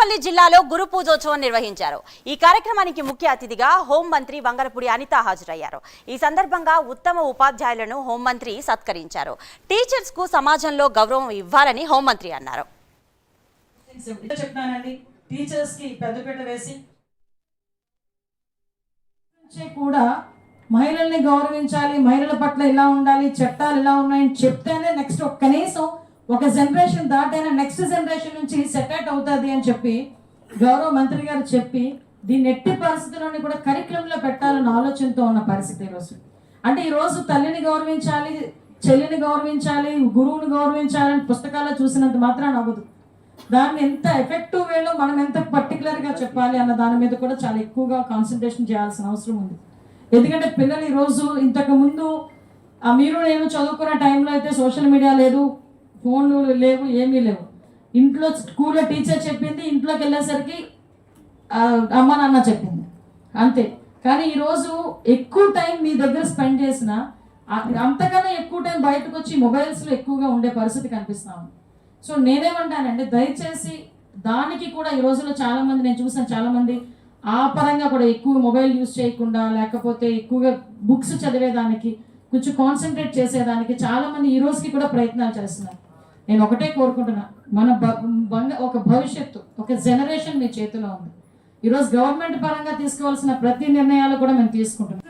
పెద్దపల్లి జిల్లాలో గురు పూజోత్సవం నిర్వహించారు. ఈ కార్యక్రమానికి ముఖ్య అతిథిగా హోంమంత్రి వంగలపూడి అనిత హాజరయ్యారు. ఈ సందర్భంగా ఉత్తమ ఉపాధ్యాయులను హోంమంత్రి సత్కరించారు. టీచర్స్ కు సమాజంలో గౌరవం ఇవ్వాలని హోంమంత్రి అన్నారు. కూడా మహిళల్ని గౌరవించాలి, మహిళల పట్ల ఇలా ఉండాలి, చట్టాలు ఇలా ఉన్నాయని చెప్తేనే నెక్స్ట్ కనీసం ఒక జనరేషన్ దాటైనా నెక్స్ట్ జనరేషన్ నుంచి సెటరేట్ అవుతుంది అని చెప్పి గౌరవ మంత్రి గారు చెప్పి దీన్ని ఎట్టి పరిస్థితుల్లోని కూడా కరికులంలో పెట్టాలన్న ఆలోచనతో ఉన్న పరిస్థితి ఈరోజు. అంటే ఈరోజు తల్లిని గౌరవించాలి, చెల్లిని గౌరవించాలి, గురువుని గౌరవించాలని పుస్తకాల్లో చూసినంత మాత్రాన అవ్వదు. దాన్ని ఎంత ఎఫెక్టివ్ వేలో మనం ఎంత పర్టికులర్గా చెప్పాలి అన్న దాని మీద కూడా చాలా ఎక్కువగా కాన్సన్ట్రేషన్ చేయాల్సిన అవసరం ఉంది. ఎందుకంటే పిల్లలు ఈరోజు ఇంతకు ముందు మీరు నేను చదువుకున్న టైంలో అయితే సోషల్ మీడియా లేదు, ఫోన్లు లేవు, ఏమీ లేవు. ఇంట్లో స్కూల్లో టీచర్ చెప్పింది, ఇంట్లోకి వెళ్ళేసరికి అమ్మ నాన్న చెప్పింది అంతే. కానీ ఈరోజు ఎక్కువ టైం మీ దగ్గర స్పెండ్ చేసిన అంతకన్నా ఎక్కువ టైం బయటకు వచ్చి మొబైల్స్లో ఎక్కువగా ఉండే పరిస్థితి కనిపిస్తాము. సో నేనేమంటానంటే దయచేసి దానికి కూడా ఈ రోజుల్లో చాలామంది నేను చూసాను, చాలామంది ఆ పరంగా కూడా ఎక్కువ మొబైల్ యూజ్ చేయకుండా లేకపోతే ఎక్కువగా బుక్స్ చదివేదానికి కొంచెం కాన్సన్ట్రేట్ చేసేదానికి చాలామంది ఈ రోజుకి కూడా ప్రయత్నాలు చేస్తున్నారు. నేను ఒకటే కోరుకుంటున్నా, మన ఒక భవిష్యత్తు, ఒక జనరేషన్ మీ చేతిలో ఉంది. ఈరోజు గవర్నమెంట్ పరంగా తీసుకోవాల్సిన ప్రతి నిర్ణయాలు కూడా మేము తీసుకుంటున్నాం.